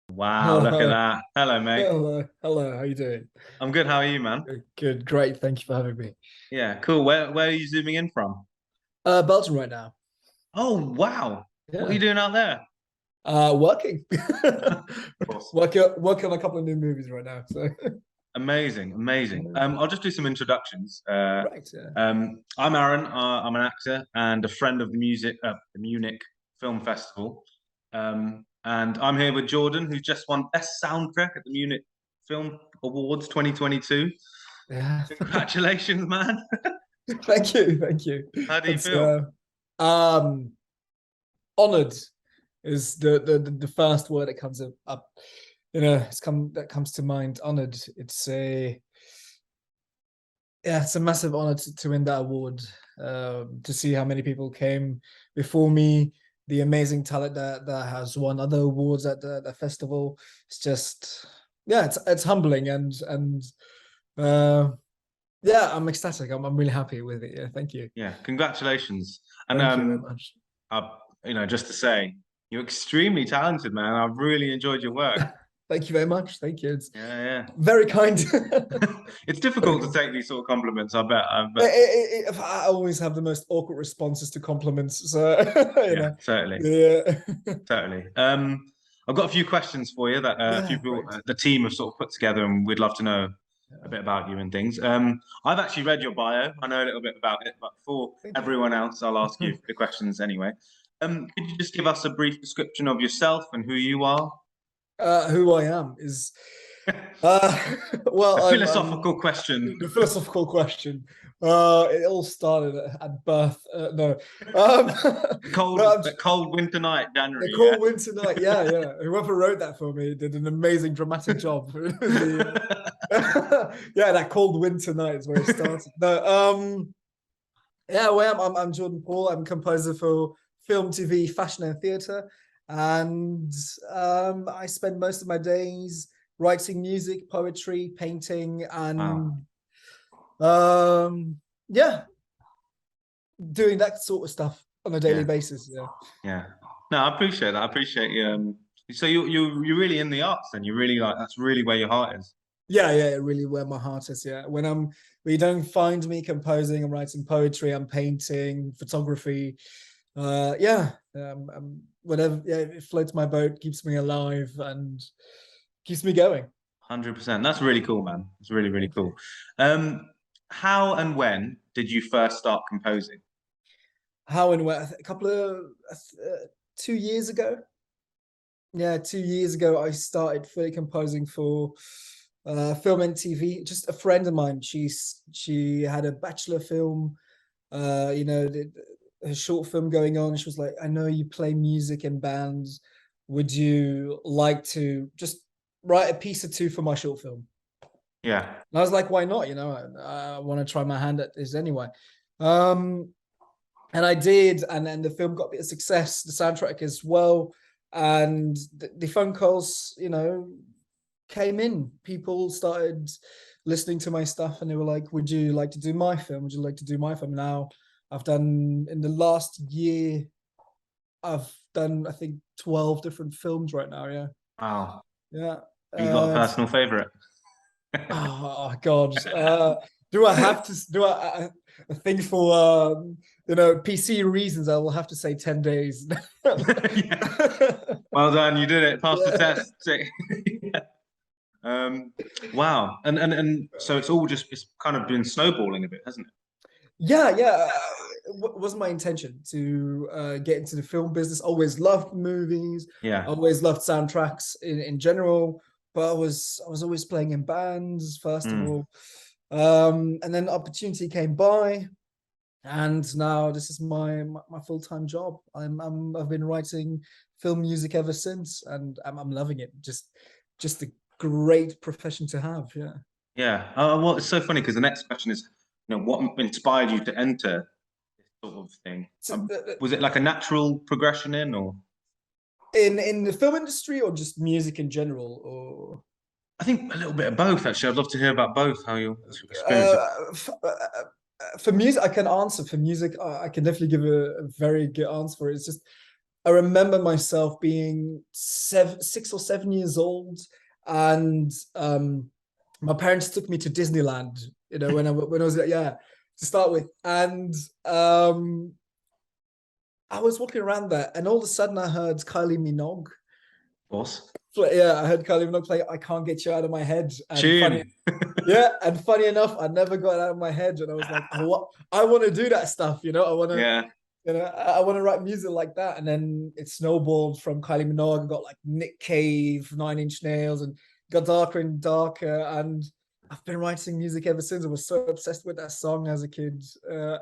Wow, look at Hello, that. Hello, mate. hello. How you doing? I'm good. How are you, man? Good, great. Thank you for having me. Yeah, cool. Where are you zooming in from? Belgium right now. Oh, wow. What are you Yeah. doing out there? Working. Of course. Working on a couple of new movies right now. So Amazing, amazing. yeah. I'll just do some introductions. Right. Yeah. I'm Aaron. I'm an actor and a friend of the Munich Film Festival. And I'm here with Jordan, who's just won Best Soundtrack at the Munich Film Awards 2022. Yeah. Congratulations, man. Thank you. Thank you. How do you That's feel? um honored is the first word that comes up. That comes to mind. Honored. It's a massive honor to win that award. To see how many people came before me, the amazing talent that has won other awards at the festival. It's just, yeah, it's humbling and uh, yeah, I'm ecstatic. I'm really happy with it. Yeah, thank you, Yeah, congratulations. And thank you very much. I, just to say, you're extremely talented, man. I've really enjoyed your work. Thank you very much. Thank you. It's Yeah, very kind. yeah. It's difficult to take these sort of compliments, I bet. I always have the most awkward responses to compliments, so you Yeah, know, totally, yeah, totally. I've got a few questions for you that a few yeah, people, great. the team have sort of put together, and we'd love to know a bit about you and things. I've actually read your bio. I know a little bit about it, but for Thank you. everyone else, I'll ask you the questions anyway. Could you just give us a brief description of yourself and who you are? Who I am is uh, well, A I'm philosophical question. the philosophical question. It all started at birth. No, um, no, A cold winter night, the January. Yeah. cold winter night. Yeah, yeah. Whoever wrote that for me did an amazing dramatic job. Yeah, that cold winter night is where it started. No, yeah, well, I'm Jordan Paul. I'm a composer for film, TV, fashion, and theatre. And I spend most of my days writing music, poetry, painting, Wow. and um, yeah, doing that sort of stuff on a daily Yeah. basis. Yeah, Yeah. No, I appreciate that. I appreciate you. So you're really in the arts, then. You really like that's really where your heart is. yeah, really where my heart is. Yeah, when you don't find me composing, I'm writing poetry, I'm painting, photography. Yeah, whatever. Yeah, it floats my boat, keeps me alive, and keeps me going. 100%. That's really cool, man. It's really, really Thank you. cool. Um, how and when did you first start composing? How and where? A couple of 2 years ago. Yeah, 2 years ago, I started fully composing for film and TV. Just a friend of mine. She had a bachelor film. A short film going on. She was like, "I know you play music in bands. Would you like to just write a piece or two for my short film?" Yeah. And I was like, "Why not? I want to try my hand at this anyway." Um, and I did, and then the film got a bit of success, the soundtrack as well, and the phone calls, came in. People started listening to my stuff, and they were like, "Would you like to do my film? Would you like to do my film?" Now, I've done in the last year, I've done I think 12 different films right now. Yeah, Wow. yeah. Have you got a Uh, personal favorite? oh God, do I have to do I think for PC reasons, I will have to say 10 days. Yeah. Well done. You did it. Passed the Yeah. test. Um, wow. And so it's kind of been snowballing a bit, hasn't it? Yeah. It wasn't my intention to get into the film business. Always loved movies. Yeah. Always loved soundtracks in general. But I was always playing in bands first of Mm. all, and then the opportunity came by, and now this is my full time job. I've been writing film music ever since, and I'm loving it. Just a great profession to have. Yeah. Yeah. Well, it's so funny because the next question is, what inspired you to enter this sort of thing? So, Was it like a natural progression in, or in the film industry or just music in general, or I think a little bit of both, actually. I'd love to hear about both, how your experience. uh, for music, I can answer. For music, I can definitely give a very good answer for it. It's just I remember myself being 6 or 7 years old, and my parents took me to Disneyland. When I was, yeah, to start with, and I was walking around there, and all of a sudden I heard Kylie Minogue. Of course. Yeah, I heard Kylie Minogue play "I Can't Get You Out of My Head," and Tune. funny enough, I never got it out of my head, and I was like, I want to do that stuff. I want to. Yeah. I want to write music like that. And then it snowballed from Kylie Minogue and got like Nick Cave, Nine Inch Nails, and got darker and darker. And I've been writing music ever since. I was so obsessed with that song as a kid.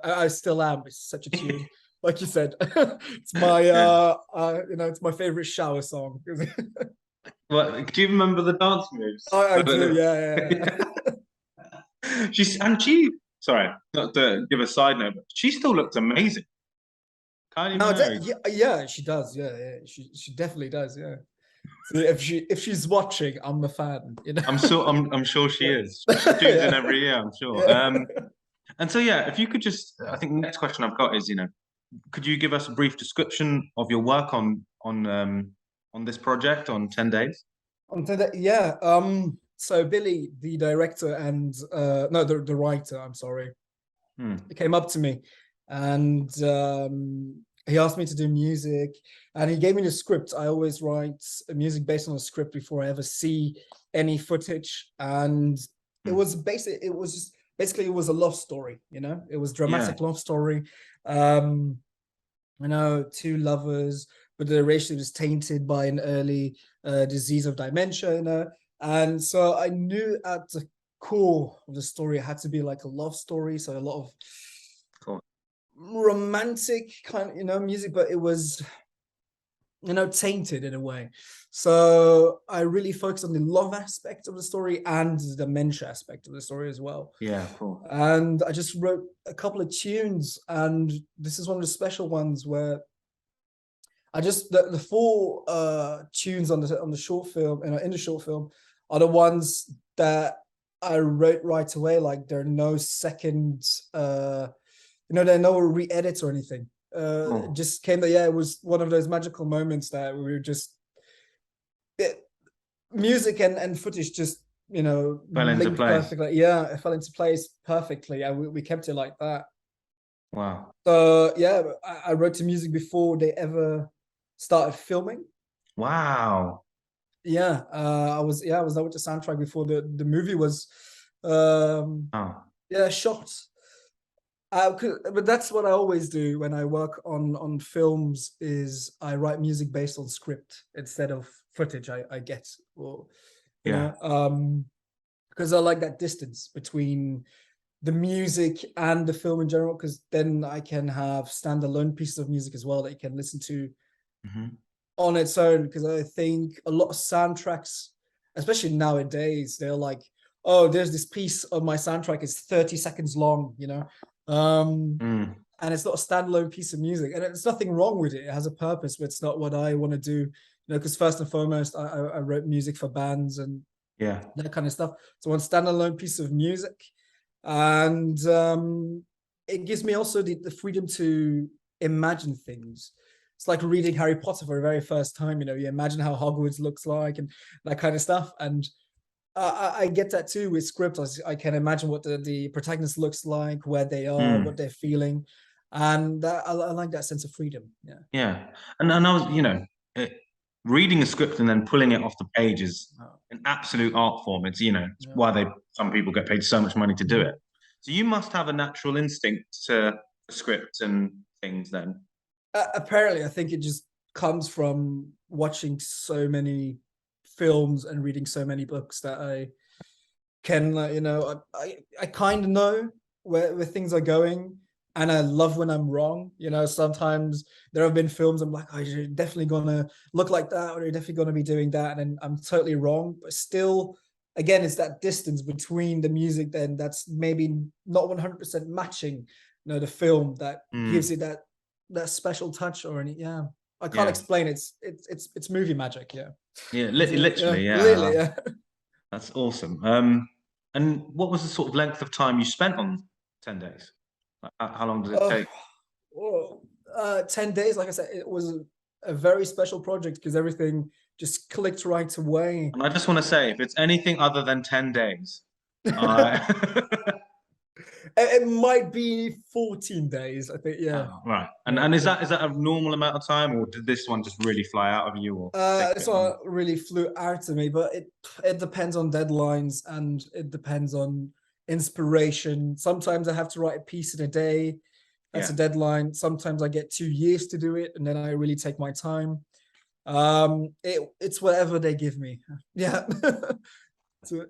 I still am. It's such a tune. Like you said, it's my it's my favorite shower song. What, do you remember the dance moves? I do, yeah. She sorry, not to give a side note, but she still looks amazing. Kylie No, Minogue. yeah, she does. Yeah. She definitely does. Yeah. So if she's watching, I'm a fan. I'm sure she is. She tunes in every year, I'm sure. Yeah. And so yeah, if you could just, I think the next question I've got is, could you give us a brief description of your work on this project on 10 days? Yeah. So Billy, the director and no, the writer, I'm sorry, he came up to me, and he asked me to do music, and he gave me the script. I always write music based on a script before I ever see any footage, and it was basically it was a love story. It was dramatic love story. Two lovers, but the relationship was tainted by an early disease of dementia. And so I knew at the core of the story it had to be like a love story, so a lot of Cool. romantic kind of music, but it was tainted in a way. So I really focused on the love aspect of the story and the dementia aspect of the story as well. Yeah, cool. And I just wrote a couple of tunes, and this is one of the special ones where I just the four tunes on the short film, in the short film, are the ones that I wrote right away. Like there are no second there are no re-edits or anything. Just came that, it was one of those magical moments that we were just music and footage just Fell into place. perfectly. Yeah, it fell into place perfectly, and we kept it like that. Wow. So yeah, I wrote the music before they ever started filming. Wow. Yeah, I was there with the soundtrack before the movie was shot. But that's what I always do when I work on films, is I write music based on script instead of footage I get, or because I like that distance between the music and the film in general, because then I can have standalone pieces of music as well that you can listen to on its own. Because I think a lot of soundtracks, especially nowadays, they're like, oh, there's this piece of my soundtrack is 30 seconds long, and it's not a standalone piece of music, and there's nothing wrong with it. It has a purpose, but it's not what I want to do, because first and foremost, I wrote music for bands and that kind of stuff. So one standalone piece of music, and it gives me also the freedom to imagine things. It's like reading Harry Potter for the very first time. You imagine how Hogwarts looks like and that kind of stuff. And I get that too with script. I can imagine what the protagonist looks like, where they are, what they're feeling, and I like that sense of freedom. Yeah, and I was, reading a script and then pulling it off the page is an absolute art form. It's why some people get paid so much money to do it. So you must have a natural instinct to script and things then. Apparently, I think it just comes from watching so many films and reading so many books that I can, I kind of know where things are going, and I love when I'm wrong. Sometimes there have been films I'm like, oh, you're definitely gonna look like that, or you're definitely gonna be doing that, and I'm totally wrong. But still, again, it's that distance between the music then that's maybe not 100% matching, the film that gives it that special touch, or any I can't explain it. It's movie magic. Literally. Literally. That's awesome. And what was the sort of length of time you spent on 10 days? Like, how long did it take? 10 days, like I said, it was a very special project because everything just clicked right away. And I just want to say, if it's anything other than 10 days, I It might be 14 days, I think. Yeah. oh, right. Yeah. And is that a normal amount of time, or did this one just really fly out of you, or take a It's bit longer? not really flew out to me, but it depends on deadlines and it depends on inspiration. Sometimes I have to write a piece in a day. That's a Yeah, deadline. Sometimes I get 2 years to do it, and then I really take my time. It's whatever they give me. Yeah. So,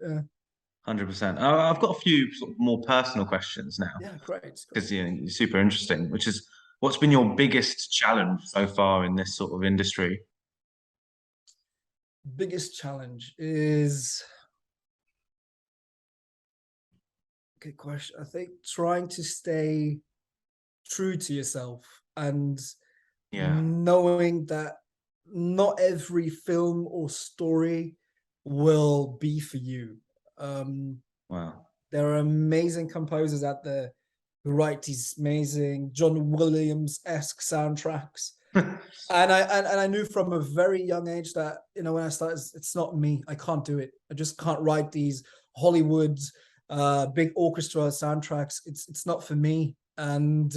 100%. I've got a few sort of more personal questions now yeah, great. because you're super interesting, which is what's been your biggest challenge so far in this sort of industry? Biggest challenge is good question. I think trying to stay true to yourself and Yeah. knowing that not every film or story will be for you. Um, Wow. there are amazing composers out there who write these amazing John Williams-esque soundtracks. And I knew from a very young age that, when I started, it's not me. I can't do it. I just can't write these Hollywood big orchestra soundtracks. It's not for me. And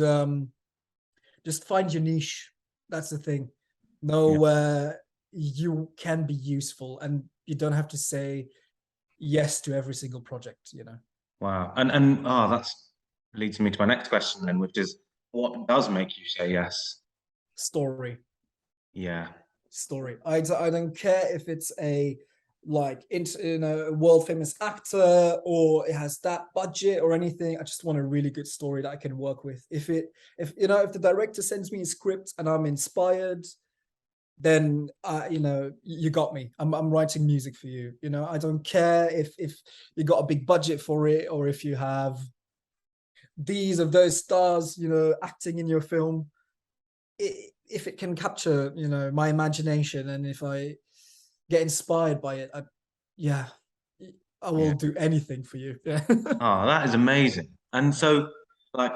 just find your niche. That's the thing. Know Yeah. where you can be useful, and you don't have to say yes to every single project. Wow. And that's leads me to my next question then, which is what does make you say yes? Story. Yeah. Story. I don't care if it's a a world famous actor or it has that budget or anything. I just want a really good story that I can work with. If the director sends me a script and I'm inspired, then you got me. I'm writing music for you. I don't care if you got a big budget for it or if you have these of those stars acting in your film. If it can capture my imagination, and if I get inspired by it, yeah, I will Yeah. do anything for you. Yeah. Oh, that is amazing. And so, like,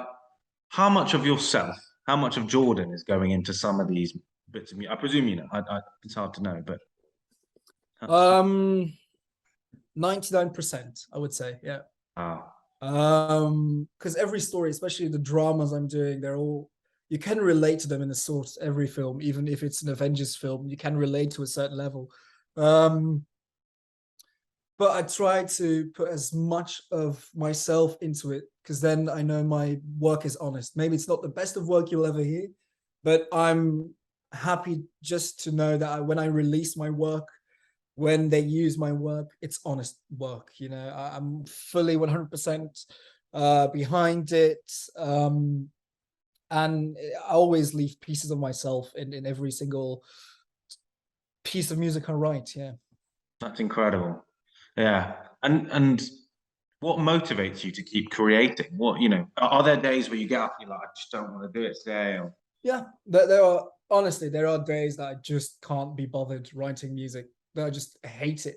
how much of yourself, how much of Jordan is going into some of these bits of music? I presume you know. It's hard to know, but um 99%, I would say. Yeah. wow, Because every story, especially the dramas I'm doing, they're all, you can relate to them in a sort. Every film, even if it's an Avengers film, you can relate to a certain level. But I try to put as much of myself into it because then I know my work is honest. Maybe it's not the best of work you'll ever hear, but I'm happy just to know that when I release my work, when they use my work, it's honest work. I'm fully 100% behind it. And I always leave pieces of myself in every single piece of music I write. Yeah. that's incredible. Yeah, and what motivates you to keep creating? What are there days where you get up and you're like, I just don't want to do it today? Or... Yeah, there are days that I just can't be bothered writing music. That I just hate it.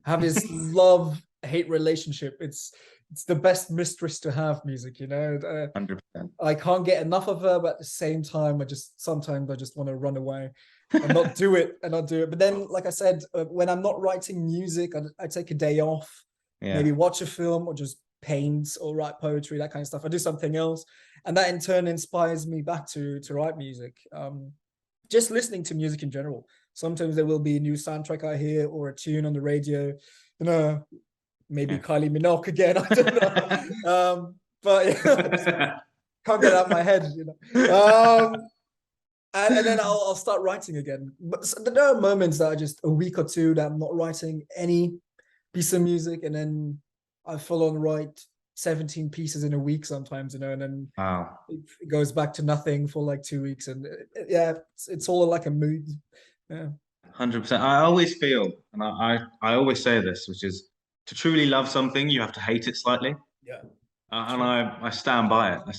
I have this love-hate relationship. It's the best mistress to have, music. 100%. I can't get enough of her, but at the same time, sometimes I just want to run away and not do it and not do it. But then, like I said, when I'm not writing music, I take a day off, maybe Yeah, watch a film or just paint or write poetry, that kind of stuff. I do something else, and that in turn inspires me back to write music. Just listening to music in general. Sometimes there will be a new soundtrack I hear or a tune on the radio. Maybe yeah. Kylie Minogue again. I don't know. But yeah, can't get out of my head. And then I'll start writing again. But there are moments that are just a week or two that I'm not writing any piece of music, and then I full on write 17 pieces in a week sometimes, and then Wow. it goes back to nothing for like 2 weeks, and yeah, it's all like a mood. Yeah. 100%. I always feel, and I always say this, which is to truly love something, you have to hate it slightly. Yeah. And True. I stand by it. I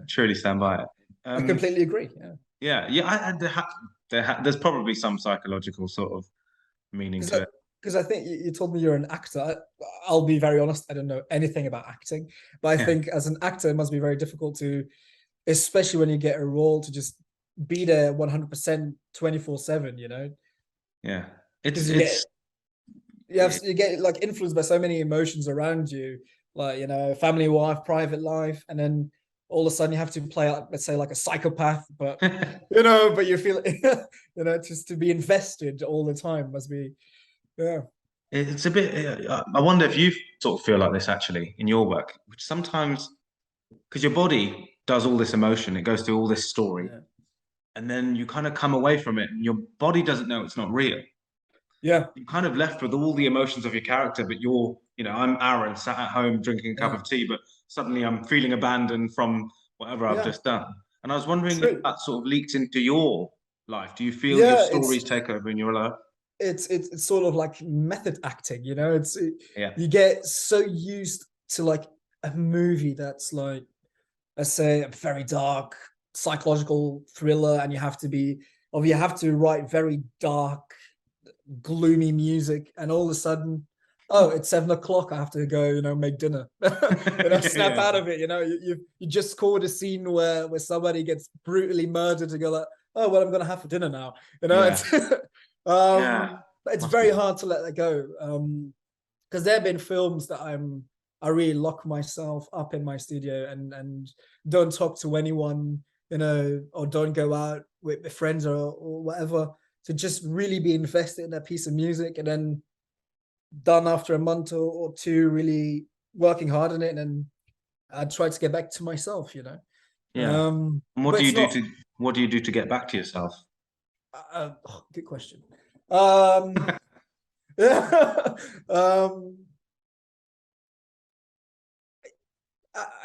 truly stand by it. I completely agree. Yeah. Yeah, yeah. There's probably some psychological sort of meaning to it. Because I think you told me you're an actor. I'll be very honest, I don't know anything about acting, but I Yeah, think as an actor, it must be very difficult to, especially when you get a role, to just be there 100% 24/7, you know, Yeah. because It's you get like influenced by so many emotions around you, like, you know, family life, private life, and then all of a sudden you have to play out, let's say, like a psychopath, but you know, but you feel you know, just to be invested all the time must be, yeah. it's a bit. I wonder if you sort of feel like this actually in your work, which sometimes because your body does all this emotion, it goes through all this story, Yeah. and then you kind of come away from it, and your body doesn't know it's not real. Yeah. You're kind of left with all the emotions of your character, but I'm Aaron, sat at home drinking a cup Yeah. of tea, but suddenly I'm feeling abandoned from whatever I've Yeah. just done. And I was wondering if True. that sort of leaked into your life. Do you feel your Yeah, stories take over in your life? it's sort of like method acting, you know. Yeah. You get so used to like a movie that's like, let's say, a very dark psychological thriller, and you have to write very dark, gloomy music, and all of a sudden, oh, it's 7 o'clock. I have to go, you know, make dinner. You know, Yeah, snap yeah. out of it. You know, you just scored a scene where somebody gets brutally murdered, and go like, oh well, I'm gonna have for dinner now. You know, Yeah. it's Yeah. it's Must be. very hard to let that go. Because there have been films that I really lock myself up in my studio and don't talk to anyone, you know, or don't go out with friends or whatever, to just really be invested in that piece of music, and then done after a month or two, really working hard on it, and then I try to get back to myself, you know. Yeah. And But it's not. what do you do to get back to yourself? Oh, good question. Um, yeah. um,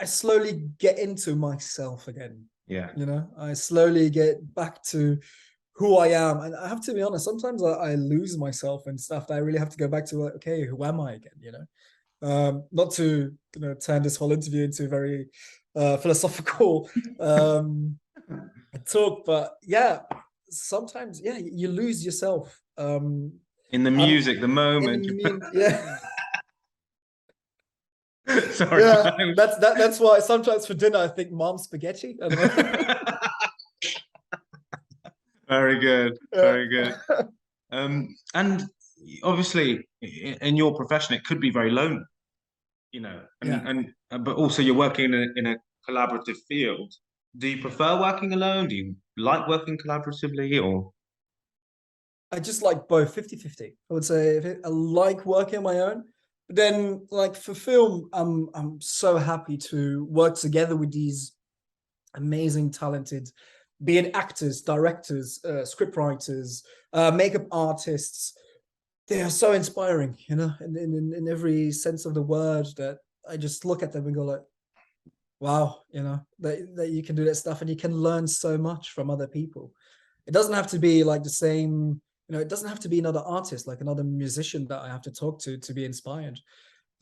I slowly get into myself again. Yeah. You know, I slowly get back to who I am. And I have to be honest, sometimes I lose myself and stuff that I really have to go back to, like, okay, who am I again? You know, not to, you know, turn this whole interview into a very philosophical talk, but yeah, sometimes, yeah, you lose yourself. In the I'm music, the in the moment. mean, yeah. Sorry. Yeah, that's why sometimes for dinner I think mom spaghetti. I don't know. Very good. Yeah. Very good. And obviously, in your profession, it could be very lonely, you know, Yeah. but also you're working in a collaborative field. Do you prefer working alone? Do you like working collaboratively, or? I just like both, 50-50. I would say I like working on my own. But then like for film, I'm so happy to work together with these amazing, talented, be it actors, directors, script writers, makeup artists. They are so inspiring, you know, in every sense of the word, that I just look at them and go like, wow, you know, that you can do that stuff, and you can learn so much from other people. It doesn't have to be like the same, you know, it doesn't have to be another artist, like another musician that I have to talk to be inspired.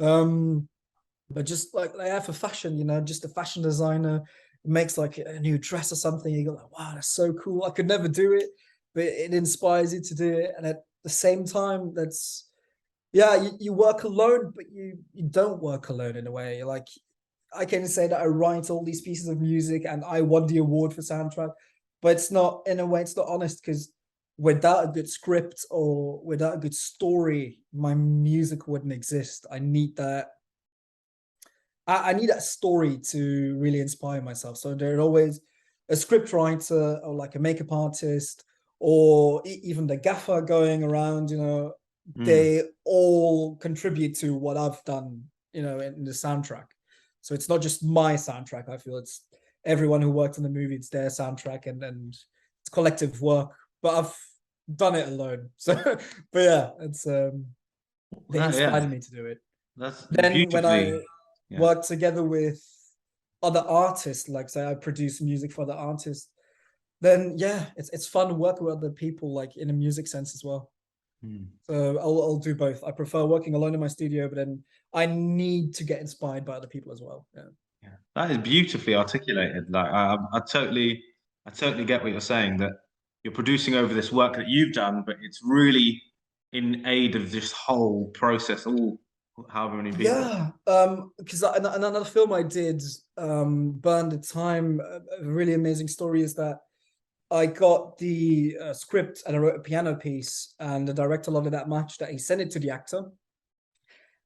Um, but just like I have a fashion, you know, just a fashion designer makes like a new dress or something, you go like, wow, that's so cool. I could never do it, but it inspires you to do it. And at the same time, that's, yeah, you work alone, but you don't work alone in a way. Like, I can say that I write all these pieces of music and I won the award for soundtrack, but it's not, in a way, it's not honest, because without a good script or without a good story, my music wouldn't exist. I need that. I need that story to really inspire myself. So there's always a script writer or like a makeup artist or even the gaffer going around, you know, Mm. they all contribute to what I've done, you know, in the soundtrack. So it's not just my soundtrack. I feel it's everyone who worked on the movie, it's their soundtrack, and it's collective work. But I've done it alone. So, but yeah, it's they Yeah, inspired me to do it. that's Then when I beautifully. Yeah. work together with other artists, like say I produce music for the artists, then yeah, it's fun working with other people, like in a music sense as well. Mm. So I'll do both. I prefer working alone in my studio, but then I need to get inspired by other people as well. Yeah. Yeah, that is beautifully articulated. Like I totally get what you're saying. That you're producing over this work that you've done, but it's really in aid of this whole process. All however many people. Yeah, because another film I did, Burn the Time, a really amazing story is that I got the script and I wrote a piano piece, and the director loved it that much that he sent it to the actor,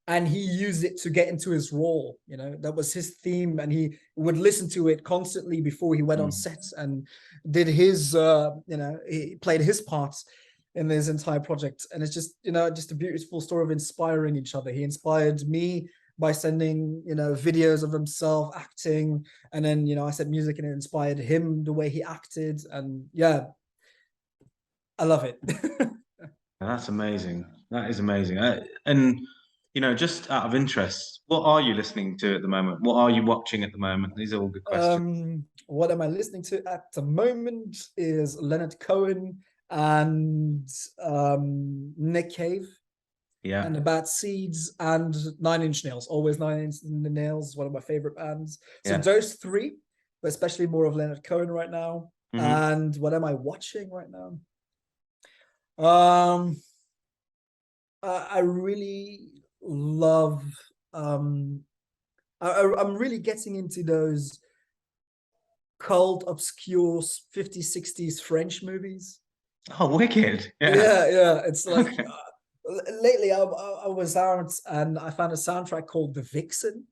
and he used it to get into his role. You know, that was his theme, and he would listen to it constantly before he went on set and did his, you know, he played his parts in this entire project. And it's just, you know, just a beautiful story of inspiring each other. He inspired me by sending, you know, videos of himself acting, and then, you know, I said music and it inspired him the way he acted. And yeah, I love it. That's amazing. That is amazing. And you know, just out of interest, what are you listening to at the moment? What are you watching at the moment? These are all good questions. What am I listening to at the moment is Leonard Cohen and Nick Cave Yeah, and the Bad Seeds and Nine Inch Nails. Always Nine Inch Nails, one of my favorite bands. So yeah. those three, but especially more of Leonard Cohen right now. And what am I watching right now? I really love I'm really getting into those cult obscure 50s 60s French movies. Oh, wicked. Yeah, it's like lately I was out and I found a soundtrack called The Vixen,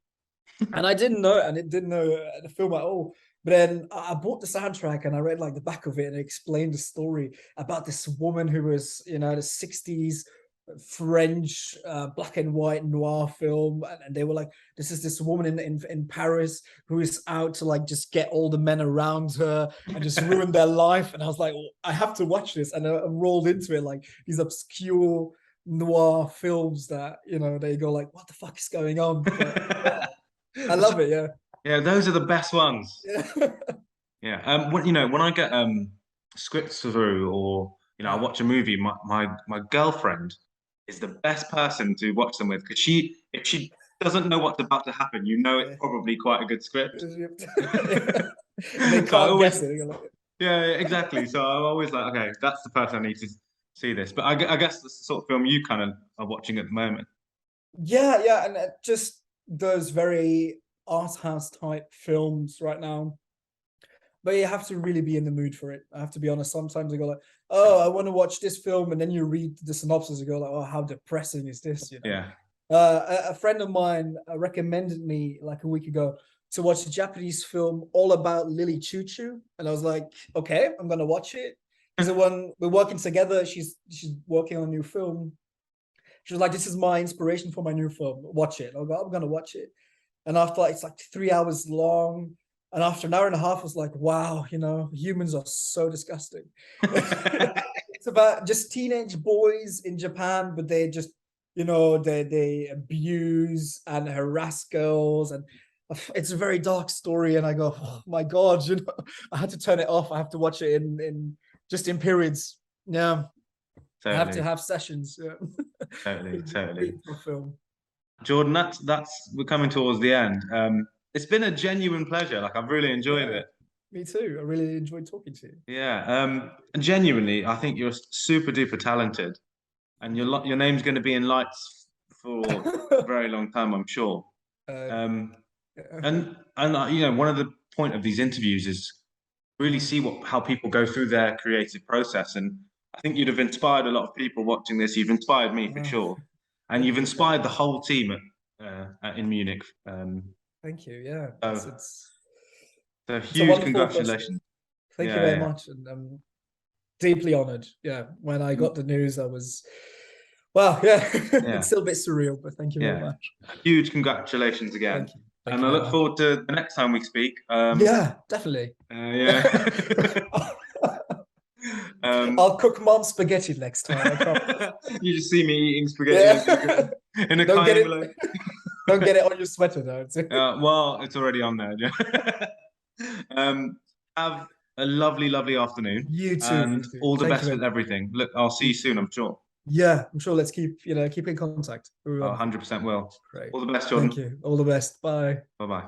and I didn't know the film at all. But then I bought the soundtrack and I read like the back of it, and it explained the story about this woman who was, you know, the 60s French black and white noir film, and they were like, this woman in Paris who is out to like just get all the men around her and just ruin their life. And I was like, well, I have to watch this, and I rolled into it, like these obscure noir films that, you know, they go like, what the fuck is going on? But, I love it. Yeah. Yeah, those are the best ones. Yeah. Yeah. When you know, when I get scripts through, or you know, I watch a movie, my girlfriend is the best person to watch them with, because if she doesn't know what's about to happen, you know it's probably quite a good script. They can't guess it. Yeah, exactly. So I'm always like, okay, that's the person I need to see this. But I guess that's the sort of film you kind of are watching at the moment. Yeah, and just those very art house type films right now. But you have to really be in the mood for it. I have to be honest. Sometimes I go like, oh, I want to watch this film, and then you read the synopsis and go like, oh, how depressing is this? You know? Yeah. A friend of mine recommended me like a week ago to watch a Japanese film all about Lily Choo Choo, and I was like, okay, I'm gonna watch it. Because when we're working together, she's working on a new film. She was like, this is my inspiration for my new film. Watch it. I'll go, I'm gonna watch it. And after like, it's like 3 hours long. And after an hour and a half, I was like, wow, you know, humans are so disgusting. It's about just teenage boys in Japan, but they just, you know, they abuse and harass girls. And it's a very dark story. And I go, oh my God, you know, I had to turn it off. I have to watch it in just in periods. Yeah. Totally. I have to have sessions. Yeah. Totally. Film. Jordan, that's we're coming towards the end. It's been a genuine pleasure. Like, I've really enjoyed it. Me too. I really enjoyed talking to you. Yeah. And genuinely, I think you're super duper talented, and your name's going to be in lights for a very long time, I'm sure. And you know, one of the point of these interviews is really see how people go through their creative process. And I think you'd have inspired a lot of people watching this. You've inspired me for sure, and you've inspired the whole team in Munich. Thank you. Yeah. So huge congratulations. Thank you very much. And I'm deeply honored. Yeah. When I got the news, I was, well, it's still a bit surreal, but thank you very much. Huge congratulations again. And I look forward to the next time we speak. Yeah, definitely. I'll cook mom's spaghetti next time. You just see me eating spaghetti in a kind envelope. Don't get it on your sweater though. Well, it's already on there. Have a lovely, lovely afternoon. You too. And all the best with everything. Look, I'll see you soon, I'm sure. Yeah, I'm sure. Let's keep in contact. 100% will. Great. All the best, Jordan. Thank you. All the best. Bye. Bye-bye.